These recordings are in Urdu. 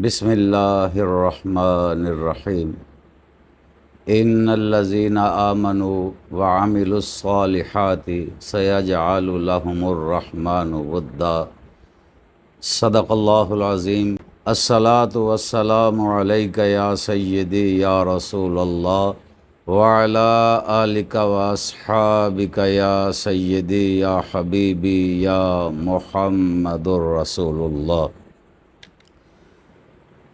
بسم اللہ الرحمن الرحیم ان الذین آمنوا وعملوا الصالحات سیجعل لهم الرحمن ودا صدق اللہ العظیم۔ الصلاۃ والسلام علیک یا سیدی یا رسول اللہ وعلی آلک واصحابک یا سیدی یا حبیبی یا محمد الرسول اللہ۔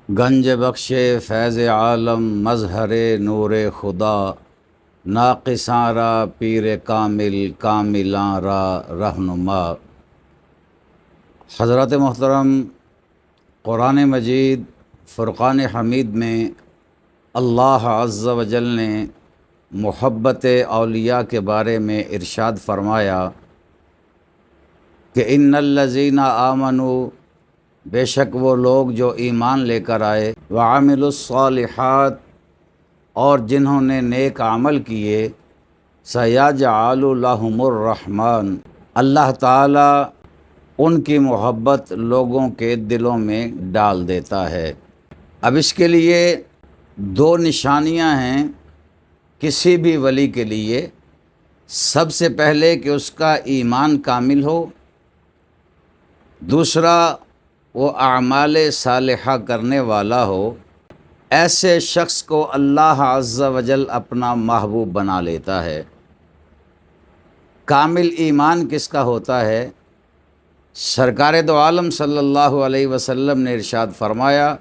گنج بخش فیض عالم مظہر نور خدا، ناقصاں را پیر کامل کاملاں را رہنما۔ حضرت محترم، قرآن مجید فرقان حمید میں اللہ عز و جل نے محبت اولیاء کے بارے میں ارشاد فرمایا کہ ان الذین آمنوا، بے شک وہ لوگ جو ایمان لے کر آئے، وعملوا الصالحات، اور جنہوں نے نیک عمل کیے، سیجعل لهم الرحمن، اللہ تعالیٰ ان کی محبت لوگوں کے دلوں میں ڈال دیتا ہے۔ اب اس کے لیے دو نشانیاں ہیں کسی بھی ولی کے لیے۔ سب سے پہلے کہ اس کا ایمان کامل ہو، دوسرا وہ اعمال صالحہ کرنے والا ہو۔ ایسے شخص کو اللہ عز و جل اپنا محبوب بنا لیتا ہے۔ کامل ایمان کس کا ہوتا ہے؟ سرکار دو عالم صلی اللہ علیہ وسلم نے ارشاد فرمایا،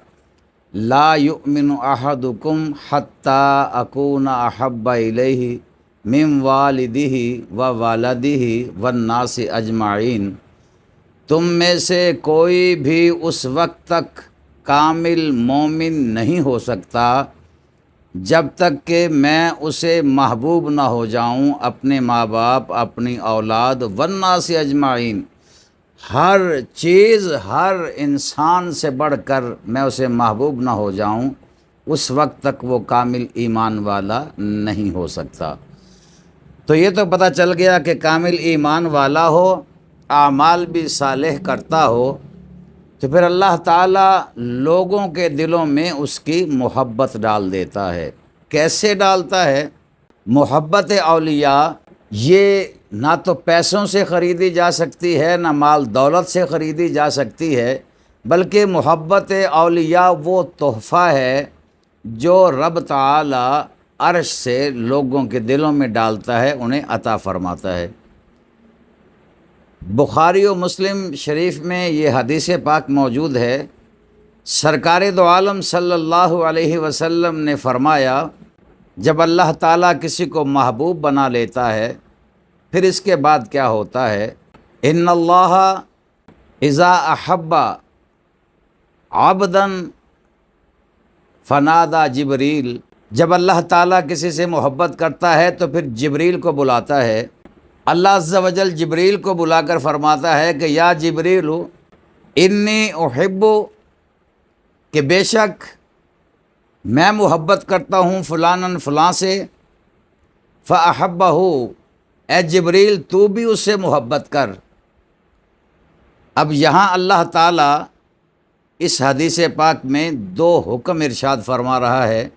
لا یؤمن احدکم حتی اکون احب الیہ من والدہ و والدہ والناس اجمعین، تم میں سے کوئی بھی اس وقت تک کامل مومن نہیں ہو سکتا جب تک کہ میں اسے محبوب نہ ہو جاؤں، اپنے ماں باپ، اپنی اولاد، والناس اجمعین، ہر چیز، ہر انسان سے بڑھ کر میں اسے محبوب نہ ہو جاؤں، اس وقت تک وہ کامل ایمان والا نہیں ہو سکتا۔ تو یہ تو پتہ چل گیا کہ کامل ایمان والا ہو، اعمال بھی صالح کرتا ہو، تو پھر اللہ تعالیٰ لوگوں کے دلوں میں اس کی محبت ڈال دیتا ہے۔ کیسے ڈالتا ہے؟ محبت اولیاء یہ نہ تو پیسوں سے خریدی جا سکتی ہے، نہ مال دولت سے خریدی جا سکتی ہے، بلکہ محبت اولیاء وہ تحفہ ہے جو رب تعالیٰ عرش سے لوگوں کے دلوں میں ڈالتا ہے، انہیں عطا فرماتا ہے۔ بخاری و مسلم شریف میں یہ حدیث پاک موجود ہے، سرکار دو عالم صلی اللہ علیہ وسلم نے فرمایا، جب اللہ تعالیٰ کسی کو محبوب بنا لیتا ہے پھر اس کے بعد کیا ہوتا ہے؟ ان اللہ اذا احب عبدا فنادى جبریل، جب اللہ تعالیٰ کسی سے محبت کرتا ہے تو پھر جبریل کو بلاتا ہے۔ اللہ عز و جل جبریل کو بلا کر فرماتا ہے کہ یا جبریل انی احب، کہ بے شک میں محبت کرتا ہوں فلانن فلاں سے، فاحبہ، اے جبریل تو بھی اس سے محبت کر۔ اب یہاں اللہ تعالیٰ اس حدیث پاک میں دو حکم ارشاد فرما رہا ہے،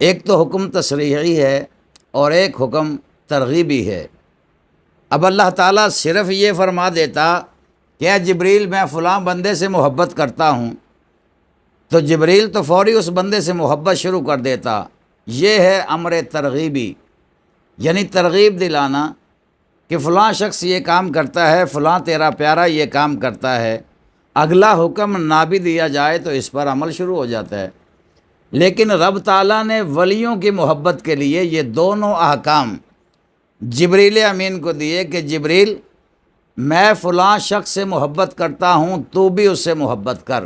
ایک تو حکم تصریحی ہے اور ایک حکم ترغیبی ہے۔ اب اللہ تعالیٰ صرف یہ فرما دیتا کہ اے جبریل میں فلاں بندے سے محبت کرتا ہوں، تو جبریل تو فوری اس بندے سے محبت شروع کر دیتا۔ یہ ہے امر ترغیبی، یعنی ترغیب دلانا کہ فلاں شخص یہ کام کرتا ہے، فلاں تیرا پیارا یہ کام کرتا ہے۔ اگلا حکم نہ بھی دیا جائے تو اس پر عمل شروع ہو جاتا ہے۔ لیکن رب تعالیٰ نے ولیوں کی محبت کے لیے یہ دونوں احکام جبریل امین کو دیے کہ جبریل میں فلاں شخص سے محبت کرتا ہوں، تو بھی اس سے محبت کر۔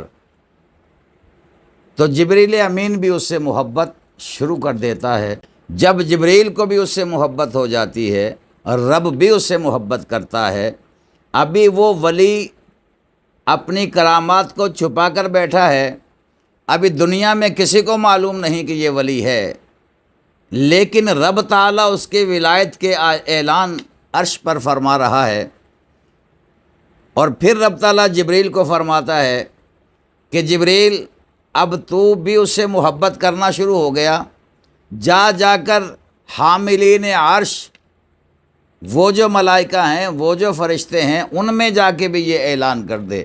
تو جبریل امین بھی اس سے محبت شروع کر دیتا ہے۔ جب جبریل کو بھی اس سے محبت ہو جاتی ہے اور رب بھی اس سے محبت کرتا ہے، ابھی وہ ولی اپنی کرامات کو چھپا کر بیٹھا ہے، ابھی دنیا میں کسی کو معلوم نہیں کہ یہ ولی ہے، لیکن رب تعالیٰ اس کے ولایت کے اعلان عرش پر فرما رہا ہے۔ اور پھر رب تعالیٰ جبریل کو فرماتا ہے کہ جبریل اب تو بھی اس سے محبت کرنا شروع ہو گیا، جا جا کر حاملین عرش، وہ جو ملائکہ ہیں، وہ جو فرشتے ہیں، ان میں جا کے بھی یہ اعلان کر دے۔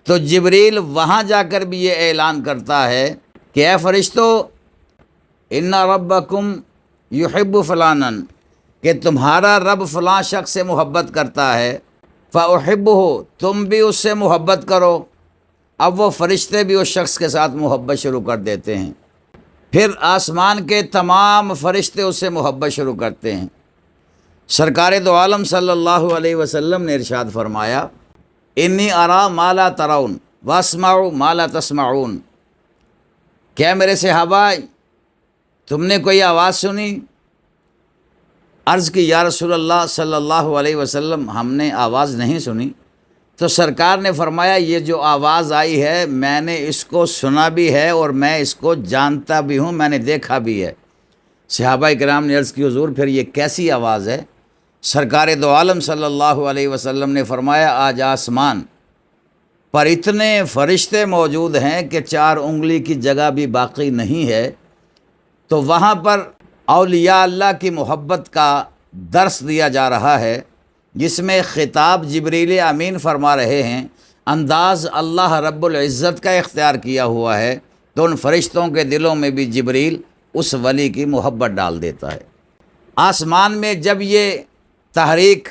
تو جبریل وہاں جا کر بھی یہ اعلان کرتا ہے کہ اے فرشتو، ان ربکم یحب فلانا، کہ تمہارا رب فلاں شخص سے محبت کرتا ہے، فاحبہ، تم بھی اس سے محبت کرو۔ اب وہ فرشتے بھی اس شخص کے ساتھ محبت شروع کر دیتے ہیں، پھر آسمان کے تمام فرشتے اس سے محبت شروع کرتے ہیں۔ سرکار دو عالم صلی اللہ علیہ وسلم نے ارشاد فرمایا، انی ارا ما لا ترون واسمع ما لا تسمعون، کیا میرے صحابہ تم نے کوئی آواز سنی؟ عرض کی یا رسول اللہ صلی اللہ علیہ وسلم، ہم نے آواز نہیں سنی۔ تو سرکار نے فرمایا، یہ جو آواز آئی ہے میں نے اس کو سنا بھی ہے اور میں اس کو جانتا بھی ہوں، میں نے دیکھا بھی ہے۔ صحابہ کرام نے عرض کی حضور پھر یہ کیسی آواز ہے؟ سرکار دو عالم صلی اللہ علیہ وسلم نے فرمایا، آج آسمان پر اتنے فرشتے موجود ہیں کہ 4 انگلی کی جگہ بھی باقی نہیں ہے، تو وہاں پر اولیاء اللہ کی محبت کا درس دیا جا رہا ہے، جس میں خطاب جبریل امین فرما رہے ہیں، انداز اللہ رب العزت کا اختیار کیا ہوا ہے، تو ان فرشتوں کے دلوں میں بھی جبریل اس ولی کی محبت ڈال دیتا ہے۔ آسمان میں جب یہ تحریک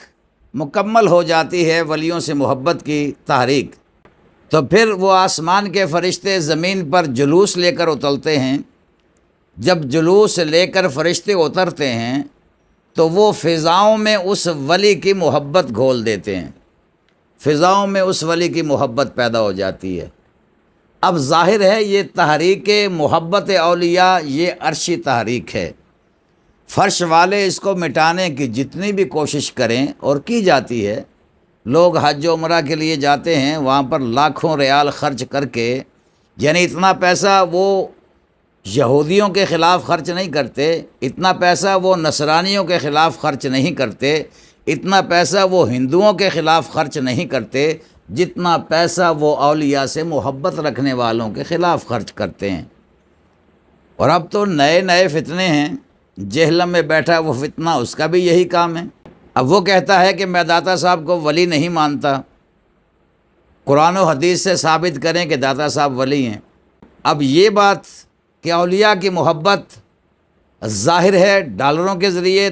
مکمل ہو جاتی ہے، ولیوں سے محبت کی تحریک، تو پھر وہ آسمان کے فرشتے زمین پر جلوس لے کر اترتے ہیں۔ جب جلوس لے کر فرشتے اترتے ہیں تو وہ فضاؤں میں اس ولی کی محبت گھول دیتے ہیں، فضاؤں میں اس ولی کی محبت پیدا ہو جاتی ہے۔ اب ظاہر ہے یہ تحریک محبت اولیاء یہ عرشی تحریک ہے، فرش والے اس کو مٹانے کی جتنی بھی کوشش کریں، اور کی جاتی ہے، لوگ حج و عمرہ کے لیے جاتے ہیں، وہاں پر لاکھوں ریال خرچ کر کے، یعنی اتنا پیسہ وہ یہودیوں کے خلاف خرچ نہیں کرتے، اتنا پیسہ وہ نصرانیوں کے خلاف خرچ نہیں کرتے، اتنا پیسہ وہ ہندوؤں کے خلاف خرچ نہیں کرتے، جتنا پیسہ وہ اولیاء سے محبت رکھنے والوں کے خلاف خرچ کرتے ہیں۔ اور اب تو نئے نئے فتنے ہیں، جہلم میں بیٹھا وہ فتنہ، اس کا بھی یہی کام ہے۔ اب وہ کہتا ہے کہ میں داتا صاحب کو ولی نہیں مانتا، قرآن و حدیث سے ثابت کریں کہ داتا صاحب ولی ہیں۔ اب یہ بات کہ اولیاء کی محبت ظاہر ہے ڈالروں کے ذریعے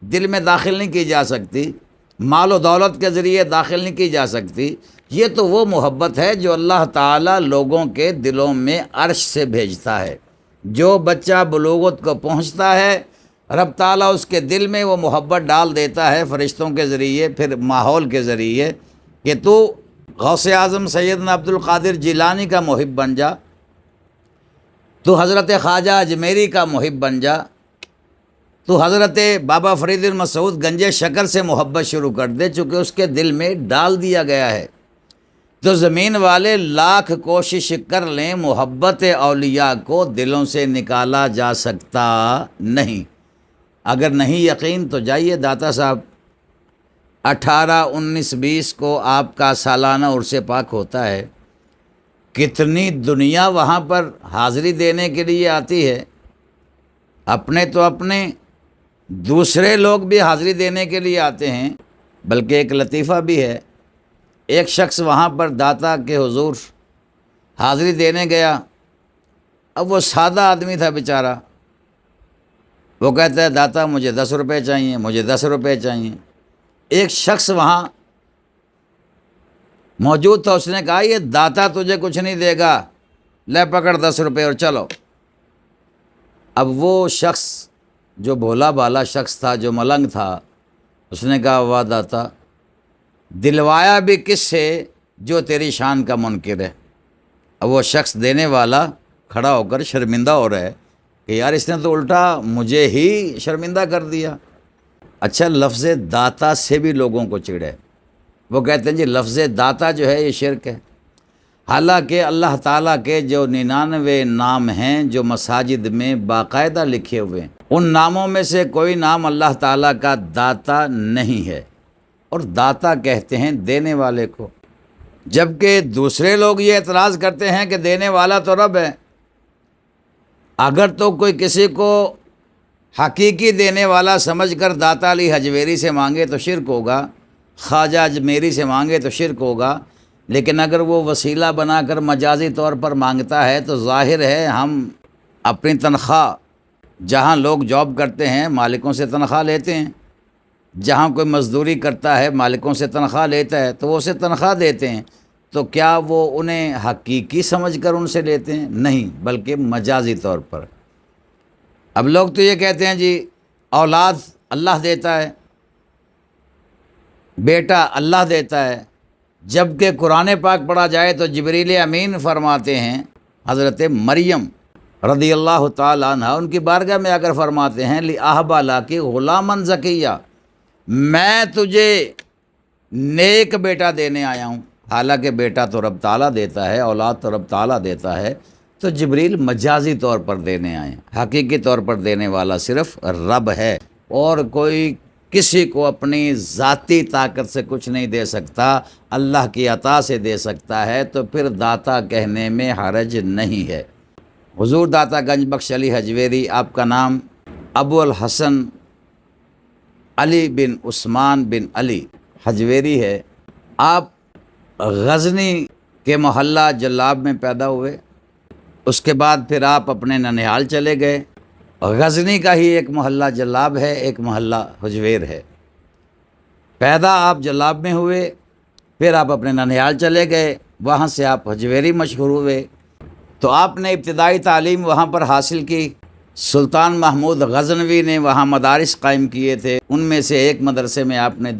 دل میں داخل نہیں کی جا سکتی، مال و دولت کے ذریعے داخل نہیں کی جا سکتی، یہ تو وہ محبت ہے جو اللہ تعالیٰ لوگوں کے دلوں میں عرش سے بھیجتا ہے۔ جو بچہ بلوغت کو پہنچتا ہے، رب تعالیٰ اس کے دل میں وہ محبت ڈال دیتا ہے فرشتوں کے ذریعے، پھر ماحول کے ذریعے، کہ تو غوث اعظم سیدنا عبد القادر جیلانی کا محب بن جا، تو حضرت خواجہ اجمیری کا محب بن جا، تو حضرت بابا فرید المسعود گنج شکر سے محبت شروع کر دے، چونکہ اس کے دل میں ڈال دیا گیا ہے۔ تو زمین والے لاکھ کوشش کر لیں، محبت اولیاء کو دلوں سے نکالا جا سکتا نہیں۔ اگر نہیں یقین تو جائیے داتا صاحب، 18، 19، 20 کو آپ کا سالانہ عرس پاک ہوتا ہے، کتنی دنیا وہاں پر حاضری دینے کے لیے آتی ہے، اپنے تو اپنے، دوسرے لوگ بھی حاضری دینے کے لیے آتے ہیں۔ بلکہ ایک لطیفہ بھی ہے، ایک شخص وہاں پر داتا کے حضور حاضری دینے گیا، اب وہ سادہ آدمی تھا بیچارہ، وہ کہتا ہے داتا مجھے 10 روپے چاہیے، مجھے 10 روپے چاہیے۔ ایک شخص وہاں موجود تھا، اس نے کہا یہ داتا تجھے کچھ نہیں دے گا، لے پکڑ 10 روپے اور چلو۔ اب وہ شخص جو بھولا بھالا شخص تھا، جو ملنگ تھا، اس نے کہا واہ داتا، دلوایا بھی کس سے جو تیری شان کا منکر ہے۔ اب وہ شخص دینے والا کھڑا ہو کر شرمندہ ہو رہا ہے کہ یار اس نے تو الٹا مجھے ہی شرمندہ کر دیا۔ اچھا، لفظ داتا سے بھی لوگوں کو چڑ ہے، وہ کہتے ہیں جی لفظ داتا جو ہے یہ شرک ہے، حالانکہ اللہ تعالیٰ کے جو 99 نام ہیں جو مساجد میں باقاعدہ لکھے ہوئے ہیں، ان ناموں میں سے کوئی نام اللہ تعالیٰ کا داتا نہیں ہے، اور داتا کہتے ہیں دینے والے کو۔ جبکہ دوسرے لوگ یہ اعتراض کرتے ہیں کہ دینے والا تو رب ہے، اگر تو کوئی کسی کو حقیقی دینے والا سمجھ کر داتا علی حجویری سے مانگے تو شرک ہوگا، خواجہ اجمیری سے مانگے تو شرک ہوگا، لیکن اگر وہ وسیلہ بنا کر مجازی طور پر مانگتا ہے تو ظاہر ہے ہم اپنی تنخواہ، جہاں لوگ جاب کرتے ہیں مالکوں سے تنخواہ لیتے ہیں، جہاں کوئی مزدوری کرتا ہے مالکوں سے تنخواہ لیتا ہے تو وہ اسے تنخواہ دیتے ہیں، تو کیا وہ انہیں حقیقی سمجھ کر ان سے لیتے ہیں؟ نہیں، بلکہ مجازی طور پر۔ اب لوگ تو یہ کہتے ہیں جی اولاد اللہ دیتا ہے، بیٹا اللہ دیتا ہے، جبکہ قرآن پاک پڑھا جائے تو جبریل امین فرماتے ہیں، حضرت مریم رضی اللہ تعالیٰ عنہ ان کی بارگاہ میں آ کر فرماتے ہیں لِأَهْبَ لَكِ غُلَامًا زَكِيًّا، میں تجھے نیک بیٹا دینے آیا ہوں۔ حالانکہ بیٹا تو رب تعالیٰ دیتا ہے، اولاد تو رب تعالیٰ دیتا ہے، تو جبریل مجازی طور پر دینے آئے ہیں، حقیقی طور پر دینے والا صرف رب ہے، اور کوئی کسی کو اپنی ذاتی طاقت سے کچھ نہیں دے سکتا، اللہ کی عطا سے دے سکتا ہے، تو پھر داتا کہنے میں حرج نہیں ہے۔ حضور داتا گنج بخش علی حجویری، آپ کا نام ابو الحسن علی بن عثمان بن علی حجویری ہے۔ آپ غزنی کے محلہ جلاب میں پیدا ہوئے، اس کے بعد پھر آپ اپنے ننیال چلے گئے۔ غزنی کا ہی ایک محلہ جلاب ہے، ایک محلہ حجویر ہے۔ پیدا آپ جلاب میں ہوئے، پھر آپ اپنے ننیال چلے گئے، وہاں سے آپ حجویری مشہور ہوئے، تو آپ نے ابتدائی تعلیم وہاں پر حاصل کی۔ سلطان محمود غزنوی نے وہاں مدارس قائم کیے تھے، ان میں سے ایک مدرسے میں آپ نے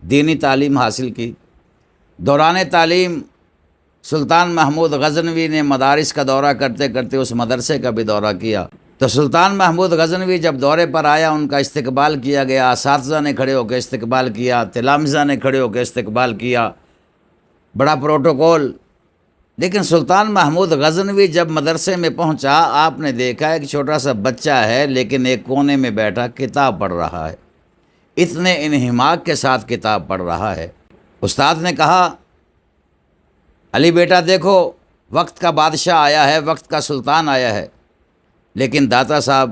دینی تعلیم حاصل کی۔ دوران تعلیم سلطان محمود غزنوی نے مدارس کا دورہ کرتے کرتے اس مدرسے کا بھی دورہ کیا، تو سلطان محمود غزنوی جب دورے پر آیا ان کا استقبال کیا گیا، اساتذہ نے کھڑے ہو کے استقبال کیا، تلامذہ نے کھڑے ہو کے استقبال کیا، بڑا پروٹوکول۔ لیکن سلطان محمود غزنوی جب مدرسے میں پہنچا، آپ نے دیکھا ایک چھوٹا سا بچہ ہے لیکن ایک کونے میں بیٹھا کتاب پڑھ رہا ہے، اتنے انہماک کے ساتھ کتاب پڑھ رہا ہے۔ استاد نے کہا علی بیٹا دیکھو، وقت کا بادشاہ آیا ہے، وقت کا سلطان آیا ہے، لیکن داتا صاحب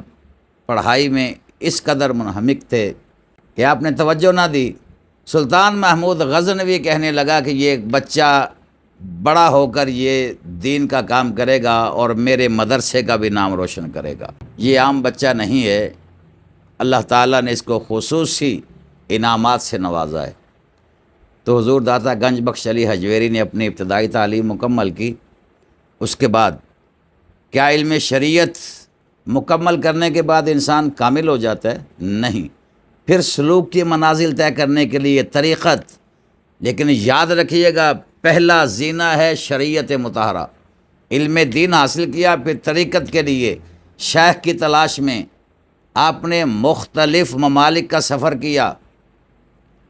پڑھائی میں اس قدر منہمک تھے کہ آپ نے توجہ نہ دی۔ سلطان محمود غزنوی کہنے لگا کہ یہ ایک بچہ بڑا ہو کر یہ دین کا کام کرے گا اور میرے مدرسے کا بھی نام روشن کرے گا، یہ عام بچہ نہیں ہے، اللہ تعالیٰ نے اس کو خصوصی انعامات سے نوازا ہے۔ تو حضور داتا گنج بخش علی حجویری نے اپنی ابتدائی تعلیم مکمل کی۔ اس کے بعد کیا علم شریعت مکمل کرنے کے بعد انسان کامل ہو جاتا ہے؟ نہیں، پھر سلوک کی منازل طے کرنے کے لیے طریقت، لیکن یاد رکھیے گا پہلا زینہ ہے شریعت مطہرہ۔ علم دین حاصل کیا، پھر طریقت کے لیے شیخ کی تلاش میں آپ نے مختلف ممالک کا سفر کیا،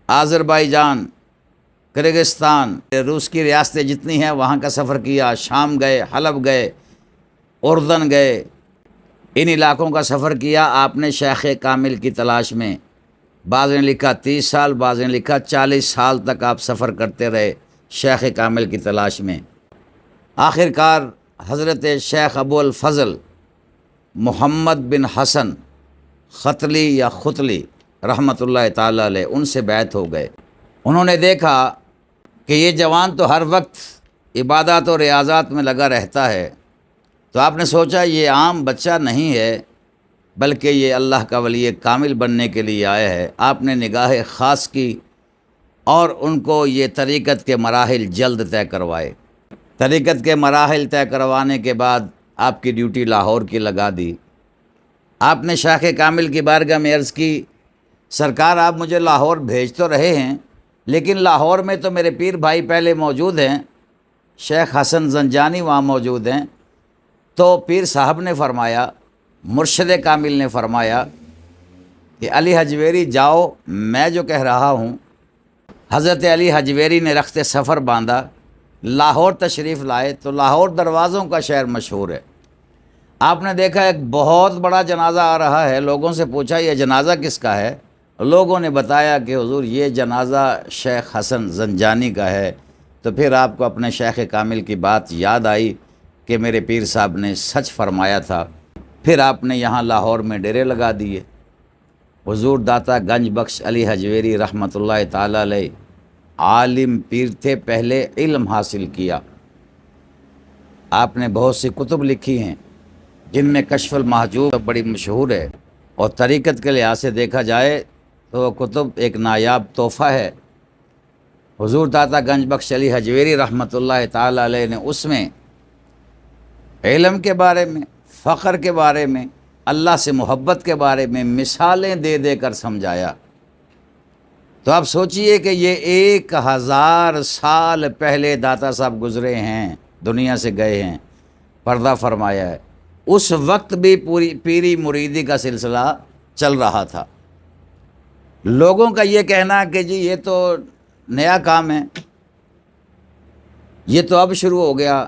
آذربائیجان، کرغستان، روس کی ریاستیں جتنی ہیں وہاں کا سفر کیا، شام گئے، حلب گئے، اردن گئے، ان علاقوں کا سفر کیا آپ نے شیخ کامل کی تلاش میں۔ بعض نے لکھا 30 سال، بعض نے لکھا 40 سال تک آپ سفر کرتے رہے شیخ کامل کی تلاش میں۔ آخر کار حضرت شیخ ابو الفضل محمد بن حسن ختلی یا ختلی رحمۃ اللہ تعالیٰ علیہ ان سے بیعت ہو گئے۔ انہوں نے دیکھا کہ یہ جوان تو ہر وقت عبادات و ریاضات میں لگا رہتا ہے، تو آپ نے سوچا یہ عام بچہ نہیں ہے بلکہ یہ اللہ کا ولی کامل بننے کے لیے آیا ہے۔ آپ نے نگاہ خاص کی اور ان کو یہ طریقت کے مراحل جلد طے کروائے۔ طریقت کے مراحل طے کروانے کے بعد آپ کی ڈیوٹی لاہور کی لگا دی۔ آپ نے شیخ کامل کی بارگاہ میں عرض کی سرکار آپ مجھے لاہور بھیج تو رہے ہیں، لیکن لاہور میں تو میرے پیر بھائی پہلے موجود ہیں، شیخ حسن زنجانی وہاں موجود ہیں۔ تو پیر صاحب نے فرمایا، مرشد کامل نے فرمایا کہ علی حجویری جاؤ، میں جو کہہ رہا ہوں۔ حضرت علی حجویری نے رخت سفر باندھا، لاہور تشریف لائے، تو لاہور دروازوں کا شہر مشہور ہے۔ آپ نے دیکھا ایک بہت بڑا جنازہ آ رہا ہے، لوگوں سے پوچھا یہ جنازہ کس کا ہے؟ لوگوں نے بتایا کہ حضور یہ جنازہ شیخ حسن زنجانی کا ہے، تو پھر آپ کو اپنے شیخ کامل کی بات یاد آئی کہ میرے پیر صاحب نے سچ فرمایا تھا، پھر آپ نے یہاں لاہور میں ڈیرے لگا دیے۔ حضور داتا گنج بخش علی حجویری رحمۃ اللہ تعالی علیہ عالم پیر تھے، پہلے علم حاصل کیا۔ آپ نے بہت سی کتب لکھی ہیں جن میں کشف المحجوب بڑی مشہور ہے، اور طریقت کے لحاظ سے دیکھا جائے تو وہ کتب ایک نایاب تحفہ ہے۔ حضور داتا گنج بخش علی حجویری رحمۃ اللہ تعالی علیہ نے اس میں علم کے بارے میں، فخر کے بارے میں، اللہ سے محبت کے بارے میں مثالیں دے دے کر سمجھایا۔ تو آپ سوچئے کہ یہ 1000 سال پہلے داتا صاحب گزرے ہیں، دنیا سے گئے ہیں، پردہ فرمایا ہے، اس وقت بھی پوری پیری مریدی کا سلسلہ چل رہا تھا۔ لوگوں کا یہ کہنا کہ جی یہ تو نیا کام ہے، یہ تو اب شروع ہو گیا،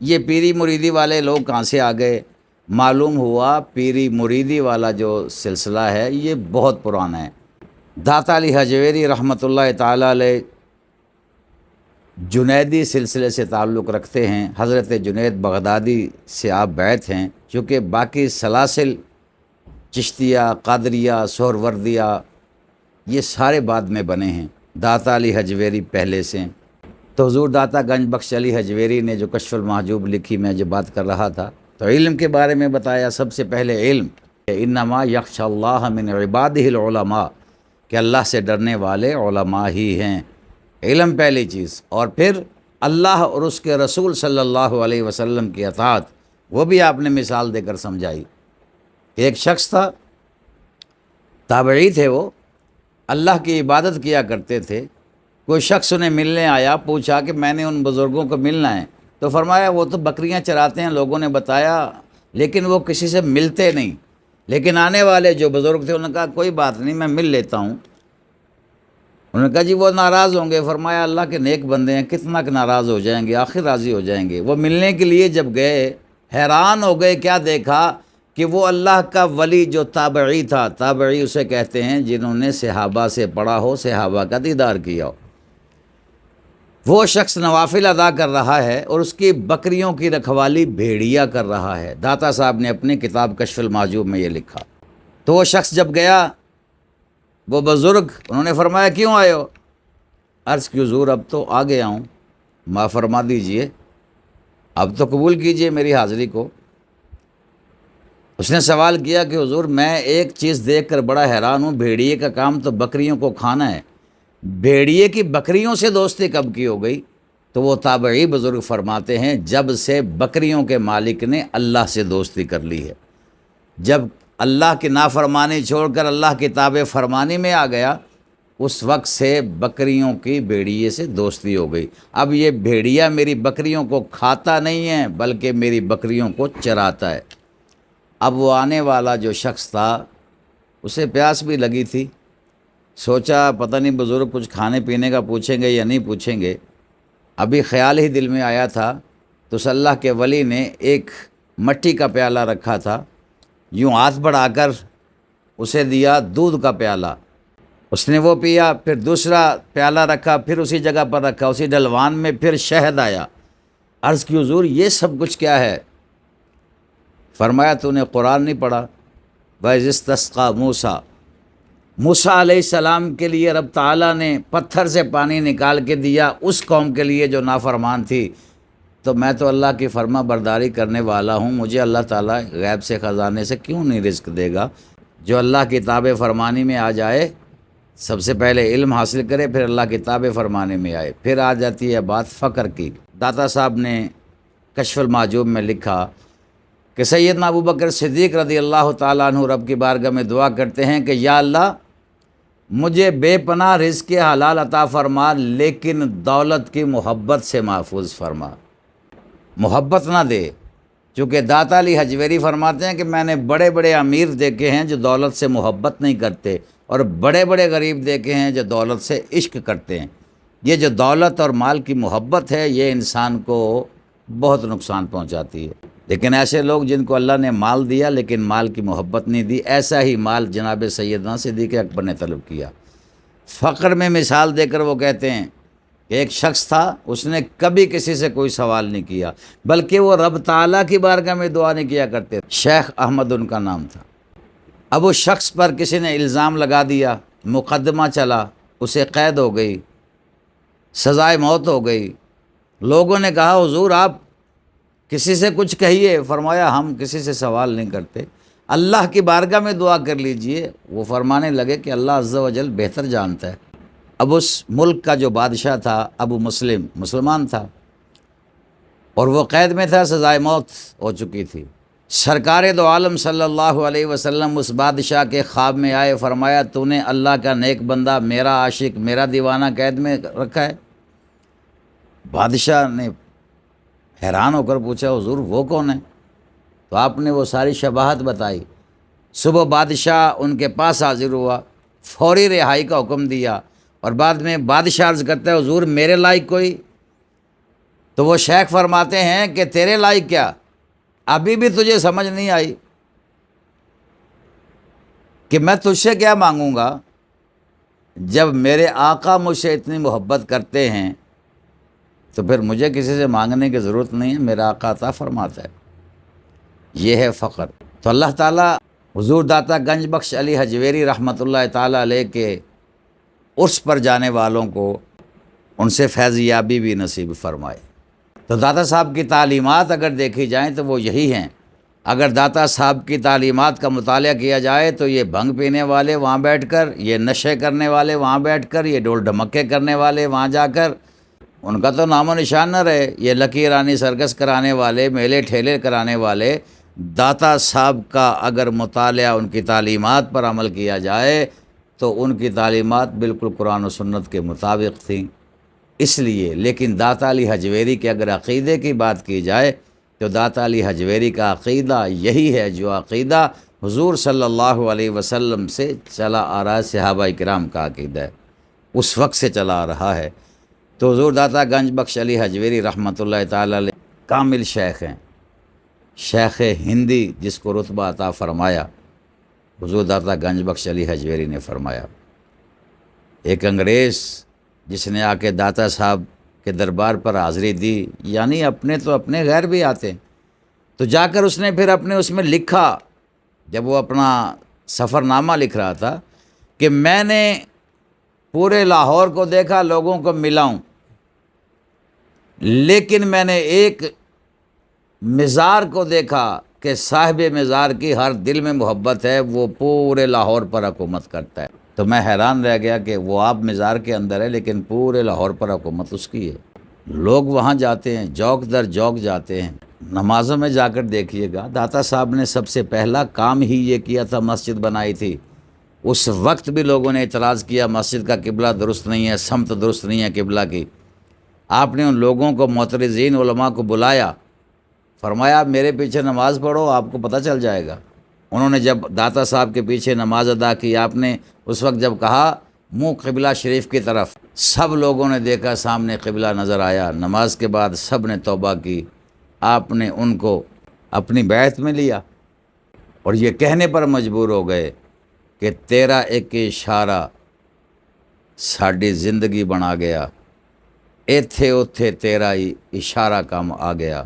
یہ پیری مریدی والے لوگ کہاں سے آ گئے؟ معلوم ہوا پیری مریدی والا جو سلسلہ ہے یہ بہت پرانا ہے۔ داتا علی حجویری رحمۃ اللہ تعالی علیہ جنیدی سلسلے سے تعلق رکھتے ہیں، حضرت جنید بغدادی سے آپ بیعت ہیں، چونکہ باقی سلاسل چشتیہ، قادریہ، سہروردیہ یہ سارے بعد میں بنے ہیں، داتا علی حجویری پہلے سے ہیں۔ تو حضور داتا گنج بخش علی حجویری نے جو کشف المحجوب لکھی، میں جو بات کر رہا تھا، تو علم کے بارے میں بتایا۔ سب سے پہلے علم، انما یخشی اللہ من عبادہ العلماء، کہ اللہ سے ڈرنے والے علماء ہی ہیں، علم پہلی چیز۔ اور پھر اللہ اور اس کے رسول صلی اللہ علیہ وسلم کی اطاعت، وہ بھی آپ نے مثال دے کر سمجھائی۔ ایک شخص تھا، تابعی تھے، وہ اللہ کی عبادت کیا کرتے تھے۔ کوئی شخص انہیں ملنے آیا، پوچھا کہ میں نے ان بزرگوں کو ملنا ہے، تو فرمایا وہ تو بکریاں چراتے ہیں، لوگوں نے بتایا، لیکن وہ کسی سے ملتے نہیں۔ لیکن آنے والے جو بزرگ تھے انہوں نے کہا کوئی بات نہیں، میں مل لیتا ہوں۔ انہوں نے کہا جی وہ ناراض ہوں گے۔ فرمایا اللہ کے نیک بندے ہیں، کتنا کہ ناراض ہو جائیں گے، آخر راضی ہو جائیں گے۔ وہ ملنے کے لیے جب گئے، حیران ہو گئے، کیا دیکھا کہ وہ اللہ کا ولی جو تابعی تھا، تابعی اسے کہتے ہیں جنہوں نے صحابہ سے پڑھا ہو، صحابہ کا دیدار کیا ہو، وہ شخص نوافل ادا کر رہا ہے اور اس کی بکریوں کی رکھوالی بھیڑیا کر رہا ہے۔ داتا صاحب نے اپنی کتاب کشف المحجوب میں یہ لکھا۔ تو وہ شخص جب گیا، وہ بزرگ، انہوں نے فرمایا کیوں آئے ہو؟ عرض کی حضور اب تو آ گیا ہوں، معاف فرما دیجئے، اب تو قبول کیجئے میری حاضری کو۔ اس نے سوال کیا کہ حضور میں ایک چیز دیکھ کر بڑا حیران ہوں، بھیڑیے کا کام تو بکریوں کو کھانا ہے، بھیڑیے کی بکریوں سے دوستی کب کی ہو گئی؟ تو وہ تابعی بزرگ فرماتے ہیں جب سے بکریوں کے مالک نے اللہ سے دوستی کر لی ہے، جب اللہ کی نافرمانی چھوڑ کر اللہ کی تابع فرمانی میں آ گیا، اس وقت سے بکریوں کی بھیڑیے سے دوستی ہو گئی۔ اب یہ بھیڑیا میری بکریوں کو کھاتا نہیں ہے بلکہ میری بکریوں کو چراتا ہے۔ اب وہ آنے والا جو شخص تھا اسے پیاس بھی لگی تھی، سوچا پتہ نہیں بزرگ کچھ کھانے پینے کا پوچھیں گے یا نہیں پوچھیں گے، ابھی خیال ہی دل میں آیا تھا تو اس اللہ کے ولی نے ایک مٹی کا پیالہ رکھا تھا، یوں ہاتھ بڑھا کر اسے دیا دودھ کا پیالہ، اس نے وہ پیا، پھر دوسرا پیالہ رکھا، پھر اسی جگہ پر رکھا، اسی ڈلوان میں پھر شہد آیا۔ عرض کی حضور یہ سب کچھ کیا ہے؟ فرمایا تو نے قرآن نہیں پڑھا؟ وَإِذِ اسْتَسْقَىٰ مُوسَىٰ، موسیٰ علیہ السلام کے لیے رب تعالیٰ نے پتھر سے پانی نکال کے دیا، اس قوم کے لیے جو نافرمان تھی، تو میں تو اللہ کی فرما برداری کرنے والا ہوں، مجھے اللہ تعالیٰ غیب سے خزانے سے کیوں نہیں رزق دے گا؟ جو اللہ کی تابع فرمانی میں آ جائے، سب سے پہلے علم حاصل کرے، پھر اللہ کی تابع فرمانے میں آئے، پھر آ جاتی ہے بات فقر کی۔ داتا صاحب نے کشف المحجوب میں لکھا کہ سیدنا ابوبکر صدیق رضی اللہ تعالیٰ عنہ رب کی بارگاہ میں دعا کرتے ہیں کہ یا اللہ مجھے بے پناہ رزق حلال عطا فرما، لیکن دولت کی محبت سے محفوظ فرما، محبت نہ دے۔ چونکہ داتا علی حجویری فرماتے ہیں کہ میں نے بڑے بڑے امیر دیکھے ہیں جو دولت سے محبت نہیں کرتے، اور بڑے بڑے غریب دیکھے ہیں جو دولت سے عشق کرتے ہیں۔ یہ جو دولت اور مال کی محبت ہے یہ انسان کو بہت نقصان پہنچاتی ہے، لیکن ایسے لوگ جن کو اللہ نے مال دیا لیکن مال کی محبت نہیں دی، ایسا ہی مال جناب سیدنا صدیق اکبر نے طلب کیا۔ فقر میں مثال دے کر وہ کہتے ہیں کہ ایک شخص تھا، اس نے کبھی کسی سے کوئی سوال نہیں کیا، بلکہ وہ رب تعالیٰ کی بارگاہ میں دعا نہیں کیا کرتے. شیخ احمد ان کا نام تھا. اب اس شخص پر کسی نے الزام لگا دیا، مقدمہ چلا، اسے قید ہو گئی، سزائے موت ہو گئی. لوگوں نے کہا حضور آپ کسی سے کچھ کہیے. فرمایا ہم کسی سے سوال نہیں کرتے، اللہ کی بارگاہ میں دعا کر لیجئے. وہ فرمانے لگے کہ اللہ عز و جل بہتر جانتا ہے. اب اس ملک کا جو بادشاہ تھا ابو مسلم، مسلمان تھا، اور وہ قید میں تھا، سزائے موت ہو چکی تھی. سرکار دو عالم صلی اللہ علیہ وسلم اس بادشاہ کے خواب میں آئے. فرمایا تو نے اللہ کا نیک بندہ، میرا عاشق، میرا دیوانہ قید میں رکھا ہے؟ بادشاہ نے حیران ہو کر پوچھا حضور وہ کون ہے؟ تو آپ نے وہ ساری شباہت بتائی. صبح بادشاہ ان کے پاس حاضر ہوا، فوری رہائی کا حکم دیا، اور بعد میں بادشاہ عرض کرتا ہے حضور میرے لائق کوئی؟ تو وہ شیخ فرماتے ہیں کہ تیرے لائق کیا، ابھی بھی تجھے سمجھ نہیں آئی کہ میں تجھ سے کیا مانگوں گا جب میرے آقا مجھ سے اتنی محبت کرتے ہیں، تو پھر مجھے کسی سے مانگنے کی ضرورت نہیں ہے، میرا آقا عطا فرماتا ہے. یہ ہے فقر. تو اللہ تعالیٰ حضور داتا گنج بخش علی حجویری رحمۃ اللہ تعالیٰ علیہ کے عرس پر جانے والوں کو ان سے فیض یابی بھی نصیب فرمائے. تو داتا صاحب کی تعلیمات اگر دیکھی جائیں تو وہ یہی ہیں. اگر داتا صاحب کی تعلیمات کا مطالعہ کیا جائے تو یہ بھنگ پینے والے وہاں بیٹھ کر، یہ نشے کرنے والے وہاں بیٹھ کر، یہ ڈول ڈھمکے کرنے والے وہاں جا کر ان کا تو نام و نشان نہ رہے. یہ لکی رانی سرکس کرانے والے، میلے ٹھیلے کرانے والے، داتا صاحب کا اگر مطالعہ ان کی تعلیمات پر عمل کیا جائے تو ان کی تعلیمات بالکل قرآن و سنت کے مطابق تھیں. اس لیے لیکن داتا علی حجویری کے اگر عقیدے کی بات کی جائے تو داتا علی حجویری کا عقیدہ یہی ہے جو عقیدہ حضور صلی اللہ علیہ وسلم سے چلا آ رہا ہے، صحابہ کرام کا عقیدہ ہے، اس وقت سے چلا آ رہا ہے. تو حضور داتا گنج بخش علی حجویری رحمۃ اللہ تعالی علیہ کامل شیخ ہیں، شیخ ہندی جس کو رتبہ عطا فرمایا حضور داتا گنج بخش علی حجویری نے فرمایا. ایک انگریز جس نے آ کے داتا صاحب کے دربار پر حاضری دی، یعنی اپنے تو اپنے غیر بھی آتے ہیں، تو جا کر اس نے پھر اپنے اس میں لکھا، جب وہ اپنا سفر نامہ لکھ رہا تھا کہ میں نے پورے لاہور کو دیکھا، لوگوں کو ملا ہوں، لیکن میں نے ایک مزار کو دیکھا کہ صاحب مزار کی ہر دل میں محبت ہے، وہ پورے لاہور پر حکومت کرتا ہے. تو میں حیران رہ گیا کہ وہ آپ مزار کے اندر ہے لیکن پورے لاہور پر حکومت اس کی ہے. لوگ وہاں جاتے ہیں، جوک در جوک جاتے ہیں. نمازوں میں جا کر دیکھیے گا، داتا صاحب نے سب سے پہلا کام ہی یہ کیا تھا، مسجد بنائی تھی. اس وقت بھی لوگوں نے اعتراض کیا مسجد کا قبلہ درست نہیں ہے، سمت درست نہیں ہے قبلہ کی. آپ نے ان لوگوں کو، معترضین علماء کو بلایا، فرمایا میرے پیچھے نماز پڑھو، آپ کو پتہ چل جائے گا. انہوں نے جب داتا صاحب کے پیچھے نماز ادا کی، آپ نے اس وقت جب کہا منہ قبلہ شریف کی طرف، سب لوگوں نے دیکھا سامنے قبلہ نظر آیا. نماز کے بعد سب نے توبہ کی. آپ نے ان کو اپنی بیعت میں لیا اور یہ کہنے پر مجبور ہو گئے کہ تیرا ایک اشارہ ساڈی زندگی بنا گیا، ایتھے اوتھے تیرا ہی اشارہ کم آ گیا.